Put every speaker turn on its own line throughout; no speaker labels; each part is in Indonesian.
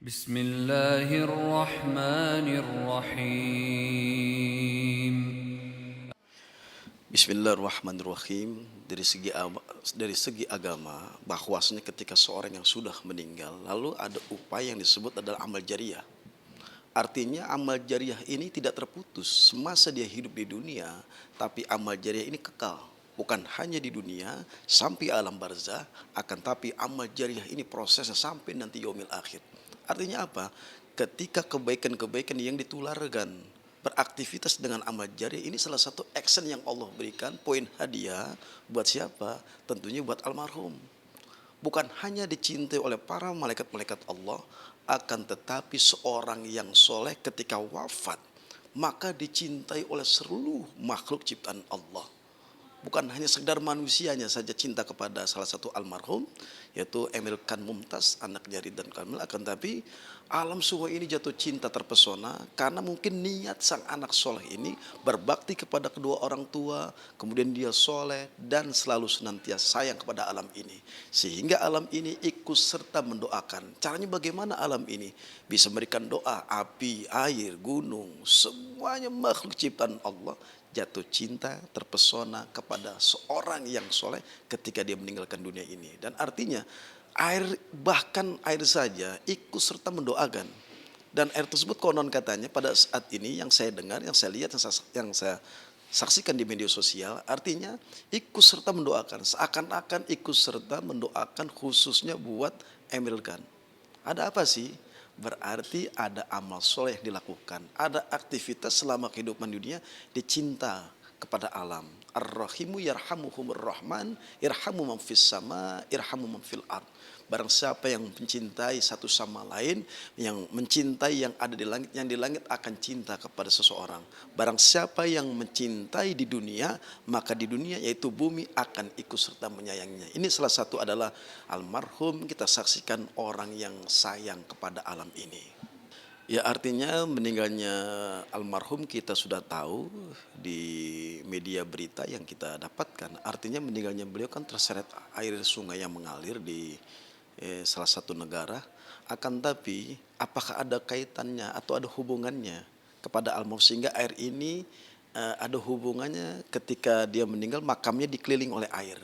Bismillahirrahmanirrahim.
Bismillahirrahmanirrahim. Dari segi agama, bahwasanya ketika seorang yang sudah meninggal, lalu ada upaya yang disebut adalah amal jariah. Artinya amal jariah ini tidak terputus semasa dia hidup di dunia, tapi amal jariah ini kekal. Bukan hanya di dunia sampai alam barzah, akan tapi amal jariah ini prosesnya sampai nanti yaumil akhir. Artinya apa? Ketika kebaikan-kebaikan yang ditularkan beraktivitas dengan amal jariah ini salah satu action yang Allah berikan, poin hadiah buat siapa? Tentunya buat almarhum. Bukan hanya dicintai oleh para malaikat-malaikat Allah, akan tetapi seorang yang soleh ketika wafat, maka dicintai oleh seluruh makhluk ciptaan Allah. Bukan hanya sekedar manusianya saja cinta kepada salah satu almarhum, yaitu Emil Khan Mumtaz, anaknya Ridwan Kamil, akan tapi alam semua ini jatuh cinta terpesona karena mungkin niat sang anak soleh ini berbakti kepada kedua orang tua, kemudian dia soleh dan selalu senantiasa sayang kepada alam ini, sehingga alam ini ikut serta mendoakan. Caranya bagaimana alam ini bisa memberikan doa? Api, air, gunung, semuanya makhluk ciptaan Allah jatuh cinta, terpesona kepada seorang yang soleh ketika dia meninggalkan dunia ini. Dan artinya air, bahkan air saja ikut serta mendoakan. Dan air tersebut konon katanya pada saat ini yang saya dengar, yang saya lihat, yang saya saksikan di media sosial, artinya ikut serta mendoakan. Seakan-akan ikut serta mendoakan khususnya buat Emil Khan. Ada apa sih? Berarti ada amal soleh yang dilakukan, ada aktivitas selama kehidupan dunia dicinta kepada alam. Ar-Rahimu yarhamuhumur Rahman, irhamu man fis sama, irhamu man fil ard. Barang siapa yang mencintai satu sama lain, yang mencintai yang ada di langit, yang di langit akan cinta kepada seseorang. Barang siapa yang mencintai di dunia, maka di dunia yaitu bumi akan ikut serta menyayanginya. Ini salah satu adalah almarhum, kita saksikan orang yang sayang kepada alam ini. Ya, artinya meninggalnya almarhum kita sudah tahu di media berita yang kita dapatkan. Artinya meninggalnya beliau kan terseret air sungai yang mengalir di salah satu negara. Akan tapi apakah ada kaitannya atau ada hubungannya kepada almarhum sehingga air ini ada hubungannya ketika dia meninggal makamnya dikeliling oleh air.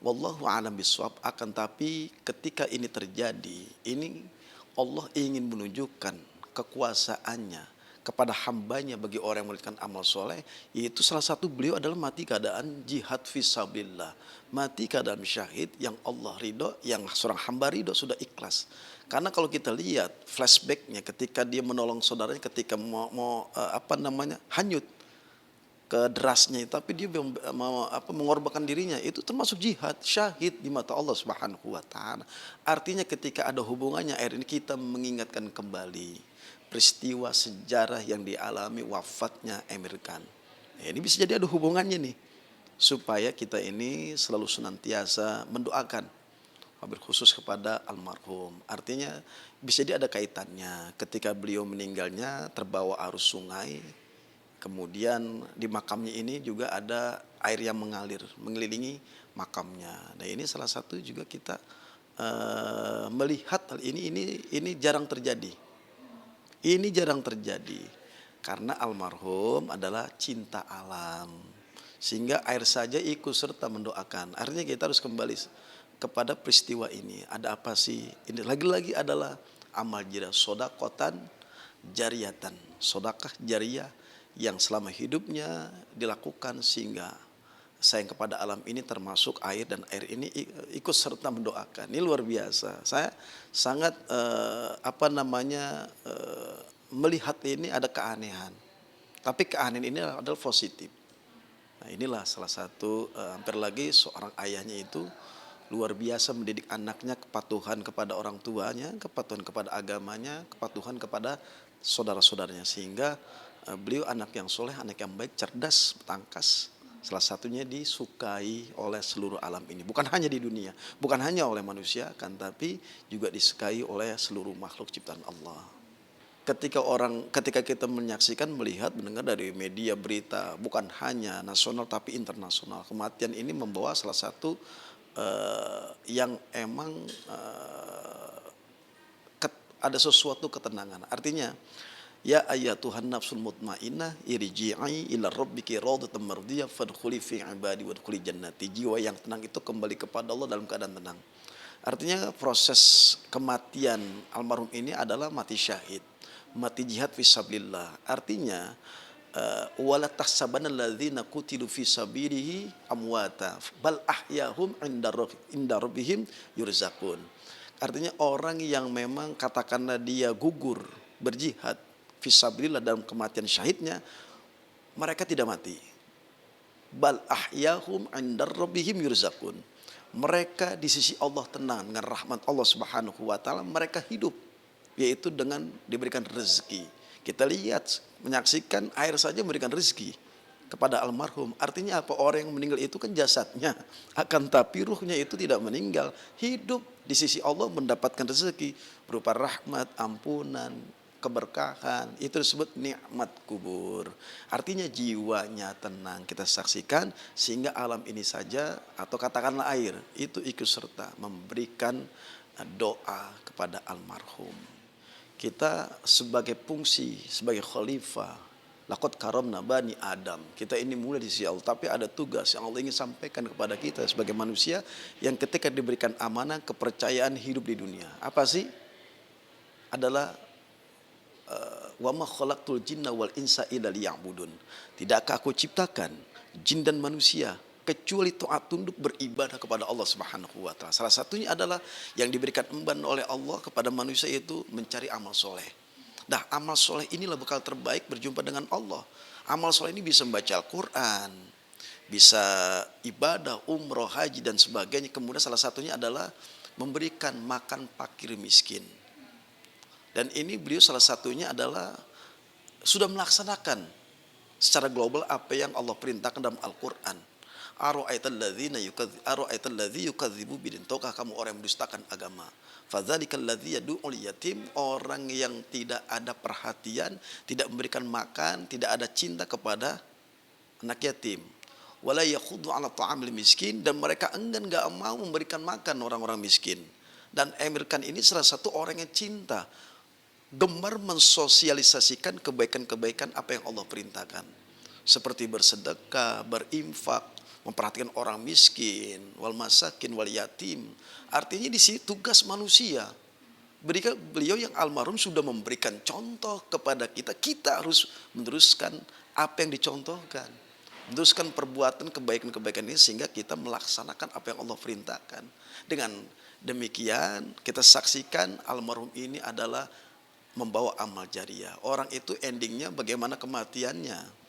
Wallahu a'lam bishawab. Akan tapi ketika ini terjadi, ini Allah ingin menunjukkan kekuasaannya kepada hambanya bagi orang yang melakukan amal soleh, yaitu salah satu beliau adalah mati keadaan jihad fisabilillah, mati keadaan syahid yang Allah ridho, yang seorang hamba ridho sudah ikhlas. Karena kalau kita lihat flashbacknya ketika dia menolong saudaranya ketika hanyut ke derasnya, tapi dia mengorbankan dirinya, itu termasuk jihad syahid di mata Allah Subhanahu wa taala. Artinya ketika ada hubungannya air ini, kita mengingatkan kembali peristiwa sejarah yang dialami wafatnya Emir Khan. Ini bisa jadi ada hubungannya nih, supaya kita ini selalu senantiasa mendoakan wabil khusus kepada almarhum. Artinya bisa jadi ada kaitannya ketika beliau meninggalnya terbawa arus sungai. Kemudian di makamnya ini juga ada air yang mengalir mengelilingi makamnya. Nah, ini salah satu juga kita melihat hal ini jarang terjadi. Ini jarang terjadi karena almarhum adalah cinta alam. Sehingga air saja ikut serta mendoakan. Artinya kita harus kembali kepada peristiwa ini. Ada apa sih? Ini lagi-lagi adalah amal jariah, sodakotan jariatan, sodakah jariah yang selama hidupnya dilakukan sehingga sayang kepada alam ini, termasuk air, dan air ini ikut serta mendoakan. Ini luar biasa. Saya sangat melihat ini ada keanehan. Tapi keanehan ini adalah positif. Nah, inilah salah satu hampir lagi seorang ayahnya itu luar biasa mendidik anaknya kepatuhan kepada orang tuanya, kepatuhan kepada agamanya, kepatuhan kepada saudara-saudaranya, sehingga beliau anak yang soleh, anak yang baik, cerdas, tangkas. Salah satunya disukai oleh seluruh alam ini. Bukan hanya di dunia, bukan hanya oleh manusia, kan, tapi juga disukai oleh seluruh makhluk ciptaan Allah. Ketika kita menyaksikan, melihat, mendengar dari media berita, bukan hanya nasional tapi internasional, kematian ini membawa salah satu yang emang ada sesuatu ketenangan. Artinya, ya ayyatuhan nafsul mutmainnah irji'i ila rabbiki radatan mardiyah fadkhuli fi ibadi wadkhuli jannati. Jiwa yang tenang itu kembali kepada Allah dalam keadaan tenang. Artinya proses kematian almarhum ini adalah mati syahid, mati jihad fisabilillah. Artinya wala tahsabanna alladzina qutilu fi sabilihi amwata bal ahyahum inda rabbihim yurzaqun. Artinya orang yang memang katakanlah dia gugur berjihad fisabilillah dalam kematian syahidnya, mereka tidak mati. Bal ahyahum indar rabbihim yurzaqun. Mereka di sisi Allah tenang dengan rahmat Allah Subhanahu wa taala, mereka hidup yaitu dengan diberikan rezeki. Kita lihat, menyaksikan air saja memberikan rezeki kepada almarhum. Artinya apa? Orang yang meninggal itu kan jasadnya, akan tapi ruhnya itu tidak meninggal, hidup di sisi Allah mendapatkan rezeki berupa rahmat, ampunan, keberkahan. Itu disebut nikmat kubur. Artinya jiwanya tenang, kita saksikan sehingga alam ini saja atau katakanlah air itu ikut serta memberikan doa kepada almarhum. Kita sebagai fungsi, sebagai khalifah, laqad karamna bani Adam. Kita ini mulai di sisi Allah, tapi ada tugas yang Allah ingin sampaikan kepada kita sebagai manusia yang ketika diberikan amanah kepercayaan hidup di dunia. Apa sih? Adalah wa ma khalaqtul jinna wal insa illa liya'budun. Tidakkah aku ciptakan jin dan manusia kecuali taat tunduk beribadah kepada Allah Subhanahu wa taala. Salah satunya adalah yang diberikan emban oleh Allah kepada manusia itu mencari amal soleh. Nah, amal soleh inilah bekal terbaik berjumpa dengan Allah. Amal soleh ini bisa membaca Al-Quran, bisa ibadah, umroh, haji dan sebagainya. Kemudian salah satunya adalah memberikan makan fakir miskin. Dan ini beliau salah satunya adalah sudah melaksanakan secara global apa yang Allah perintahkan dalam Al-Quran. Ara'aital ladzi yukadzibu bidin. Tahukah kamu orang yang mendustakan agama? Fadzalikal ladzi yad'ul yatim, orang yang tidak ada perhatian, tidak memberikan makan, tidak ada cinta kepada anak yatim. Wala yakhuddu 'ala ta'amil miskin, dan mereka enggan enggak mau memberikan makan orang-orang miskin. Dan Emir Khan ini salah satu orang yang cinta, gemar mensosialisasikan kebaikan-kebaikan apa yang Allah perintahkan. Seperti bersedekah, berinfak, memperhatikan orang miskin, wal masakin, wal yatim. Artinya di sini tugas manusia. Beliau yang almarhum sudah memberikan contoh kepada kita. Kita harus meneruskan apa yang dicontohkan. Meneruskan perbuatan kebaikan-kebaikan ini sehingga kita melaksanakan apa yang Allah perintahkan. Dengan demikian kita saksikan almarhum ini adalah membawa amal jariah. Orang itu endingnya bagaimana kematiannya.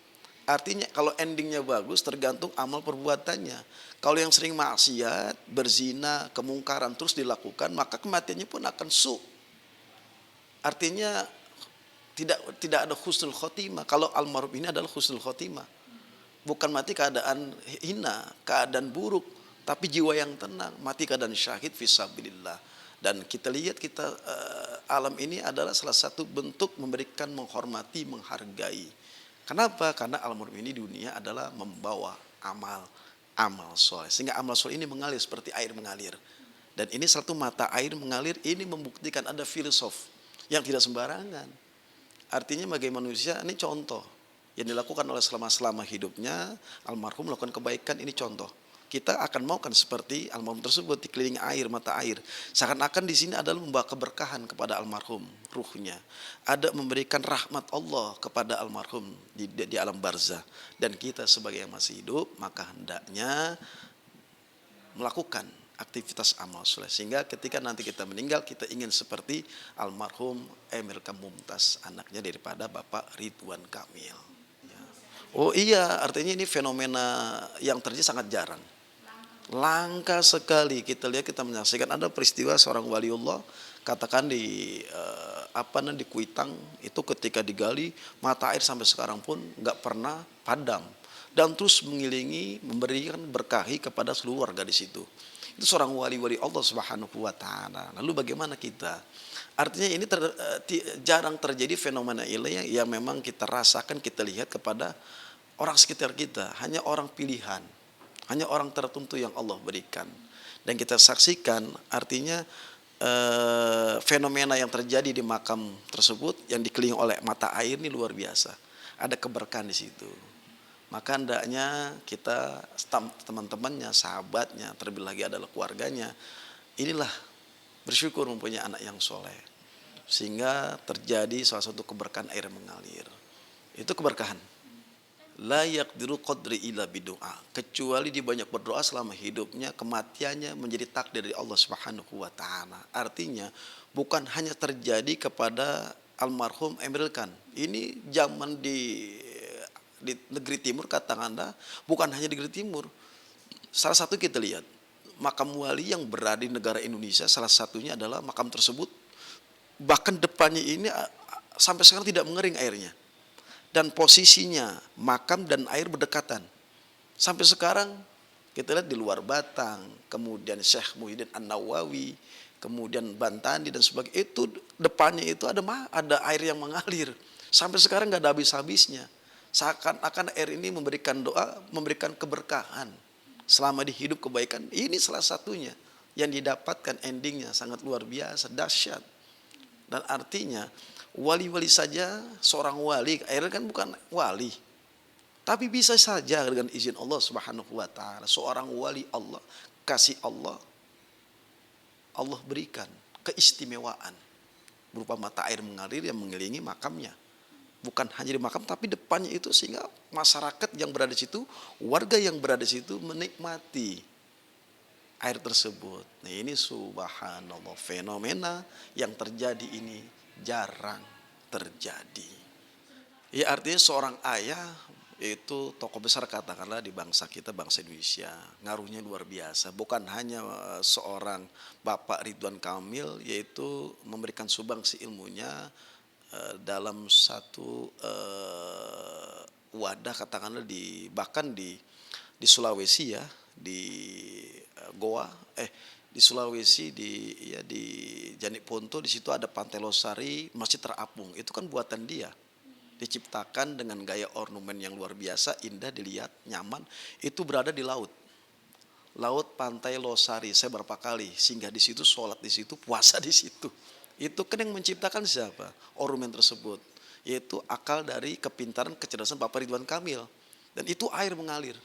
Artinya kalau endingnya bagus tergantung amal perbuatannya. Kalau yang sering maksiat, berzina, kemungkaran terus dilakukan, maka kematiannya pun akan Artinya tidak ada husnul khotimah. Kalau almarhum ini adalah husnul khotimah. Bukan mati keadaan hina, keadaan buruk, tapi jiwa yang tenang, mati keadaan syahid fisabilillah. Dan kita lihat alam ini adalah salah satu bentuk memberikan, menghormati, menghargai. Kenapa? Karena almarhum ini dunia adalah membawa amal soleh. Sehingga amal soleh ini mengalir seperti air mengalir. Dan ini satu mata air mengalir, ini membuktikan ada filosof yang tidak sembarangan. Artinya bagi manusia ini contoh yang dilakukan oleh selama hidupnya, almarhum melakukan kebaikan, ini contoh. Kita akan maukan seperti almarhum tersebut dikelilingi air, mata air. Seakan-akan di sini adalah membawa keberkahan kepada almarhum, ruhnya. Ada memberikan rahmat Allah kepada almarhum di alam barzah. Dan kita sebagai yang masih hidup, maka hendaknya melakukan aktivitas amal soleh. Sehingga ketika nanti kita meninggal, kita ingin seperti almarhum Emir Khan Mumtaz, anaknya daripada Bapak Ridwan Kamil. Oh iya, artinya ini fenomena yang terjadi sangat jarang. Langka sekali. Kita lihat, kita menyaksikan ada peristiwa seorang waliullah, katakan di Kuitang itu ketika digali, mata air sampai sekarang pun nggak pernah padam dan terus mengilingi, memberikan berkahi kepada seluruh warga di situ. Itu seorang wali-wali Allah Subhanahu wa taala. Lalu bagaimana kita? Artinya ini jarang terjadi fenomena ilahi yang memang kita rasakan, kita lihat kepada orang sekitar kita. Hanya orang pilihan, hanya orang tertentu yang Allah berikan. Dan kita saksikan, artinya fenomena yang terjadi di makam tersebut yang dikelilingi oleh mata air ini luar biasa. Ada keberkahan di situ. Maka hendaknya kita teman-temannya, sahabatnya, terlebih lagi adalah keluarganya, inilah bersyukur mempunyai anak yang soleh. Sehingga terjadi salah satu keberkahan air mengalir. Itu keberkahan. La yaqdiru qadri illa bidu'a. Kecuali dia banyak berdoa selama hidupnya, kematiannya menjadi takdir dari Allah Subhanahu wa taala. Artinya bukan hanya terjadi kepada almarhum Emeril Khan. Ini zaman di negeri timur kata Anda, bukan hanya di negeri timur. Salah satu kita lihat makam wali yang berada di negara Indonesia, salah satunya adalah makam tersebut bahkan depannya ini sampai sekarang tidak mengering airnya. Dan posisinya makam dan air berdekatan. Sampai sekarang kita lihat di luar Batang, kemudian Syekh Muhyiddin An-Nawawi, kemudian Bantani dan sebagainya, itu depannya itu ada air yang mengalir. Sampai sekarang nggak ada habis-habisnya. Seakan-akan air ini memberikan doa, memberikan keberkahan. Selama di hidup kebaikan, ini salah satunya yang didapatkan endingnya sangat luar biasa, dahsyat. Dan artinya wali-wali saja, seorang wali, akhirnya kan bukan wali, tapi bisa saja dengan izin Allah Subhanahu wa taala, seorang wali Allah, kasih Allah, Allah berikan keistimewaan berupa mata air mengalir yang mengelilingi makamnya. Bukan hanya di makam, tapi depannya itu, sehingga masyarakat yang berada di situ, warga yang berada di situ menikmati air tersebut. Nah, ini subhanallah, fenomena yang terjadi ini jarang terjadi. Ya, artinya seorang ayah itu tokoh besar katakanlah di bangsa kita, bangsa Indonesia, ngaruhnya luar biasa. Bukan hanya seorang Bapak Ridwan Kamil, yaitu memberikan sumbangsi ilmunya dalam satu wadah katakanlah bahkan di Sulawesi ya, di Goa, di Sulawesi, di Janiponto, di situ ada Pantai Losari, masjid terapung. Itu kan buatan dia. Diciptakan dengan gaya ornamen yang luar biasa, indah dilihat, nyaman. Itu berada di laut. Laut Pantai Losari. Saya berapa kali singgah di situ, sholat di situ, puasa di situ. Itu kan yang menciptakan siapa? Ornamen tersebut. Yaitu akal dari kepintaran, kecerdasan Bapak Ridwan Kamil. Dan itu air mengalir.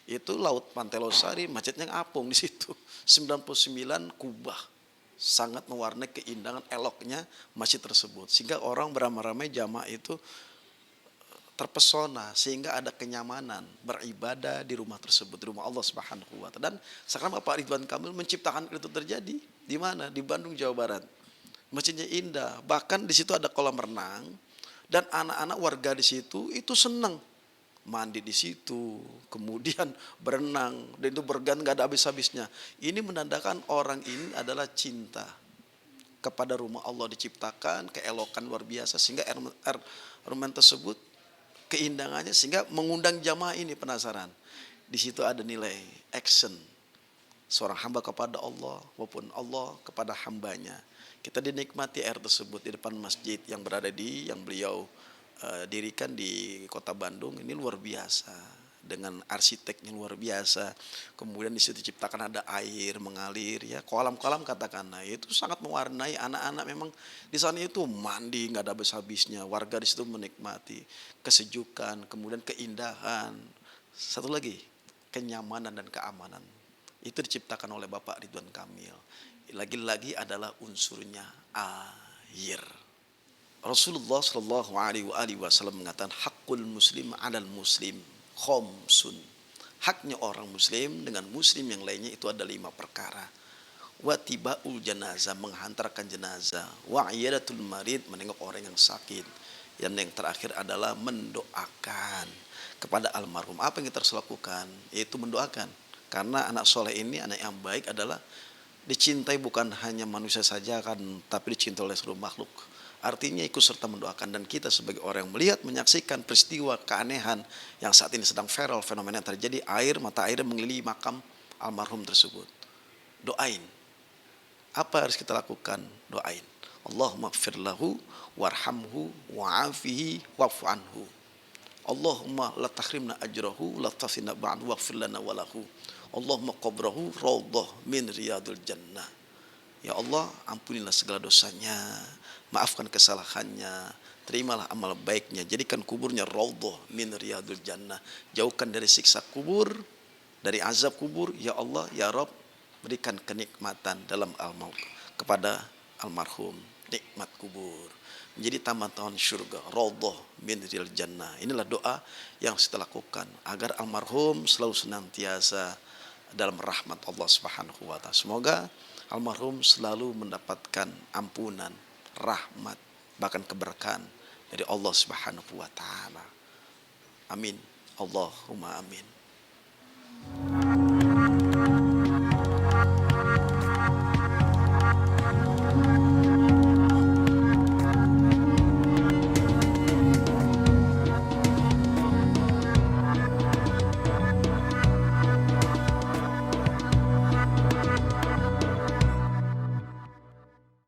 Itu laut Pantai Losari, masjidnya apung di situ. 99 kubah. Sangat mewarnai keindahan eloknya masjid tersebut. Sehingga orang beramai-ramai jamaah itu terpesona, sehingga ada kenyamanan beribadah di rumah tersebut, di rumah Allah Subhanahu wa taala. Dan sekarang Bapak Ridwan Kamil menciptakan itu terjadi di mana? Di Bandung, Jawa Barat. Masjidnya indah, bahkan di situ ada kolam renang, dan anak-anak warga di situ itu senang mandi di situ, kemudian berenang, dan itu berganti nggak ada habis-habisnya. Ini menandakan orang ini adalah cinta kepada rumah Allah diciptakan, keelokan luar biasa, sehingga rumah tersebut keindahannya sehingga mengundang jamaah ini penasaran. Di situ ada nilai action seorang hamba kepada Allah maupun Allah kepada hambanya. Kita dinikmati air tersebut di depan masjid yang berada yang beliau dirikan di kota Bandung. Ini luar biasa, dengan arsiteknya luar biasa. Kemudian di situ diciptakan ada air mengalir ya, kolam-kolam katakanlah. Itu sangat mewarnai anak-anak, memang di sana itu mandi nggak ada habis-habisnya. Warga di situ menikmati kesejukan, kemudian keindahan. Satu lagi, kenyamanan dan keamanan. Itu diciptakan oleh Bapak Ridwan Kamil. Lagi-lagi adalah unsurnya air. Rasulullah Shallallahu Alaihi Wasallam mengatakan hakul muslim alal muslim khomsun. Haknya orang muslim dengan muslim yang lainnya itu ada 5 perkara. Wa tibaul janazah, menghantarkan jenazah. Wa iyadatul marid, menengok orang yang sakit. Dan yang terakhir adalah mendoakan kepada almarhum. Apa yang kita harus lakukan? Yaitu mendoakan. Karena anak soleh ini, anak yang baik adalah dicintai bukan hanya manusia saja kan, tapi dicintai oleh seluruh makhluk. Artinya ikut serta mendoakan. Dan kita sebagai orang yang melihat, menyaksikan peristiwa keanehan yang saat ini sedang viral, fenomena yang terjadi, mata air mengelilingi makam almarhum tersebut. Doain. Apa harus kita lakukan? Doain. Allahumma gfir lahu warhamhu wa'afihi wa'fu anhu. Allahumma la tahrimna ajrahu la tafsina ba'du waghfir lana walahu. Allahumma qabrahu rawdah min riyadul jannah. Ya Allah, ampunilah segala dosanya, maafkan kesalahannya, terimalah amal baiknya, jadikan kuburnya raudhah min riyadul jannah, jauhkan dari siksa kubur, dari azab kubur. Ya Allah, ya Rabb, berikan kenikmatan dalam al-maut kepada almarhum, nikmat kubur menjadi taman-taman surga, raudhah min riyadil jannah. Inilah doa yang kita lakukan agar almarhum selalu senantiasa dalam rahmat Allah Subhanahu wa taala. Semoga almarhum selalu mendapatkan ampunan, rahmat, bahkan keberkahan dari Allah Subhanahu wa taala. Amin. Allahumma amin.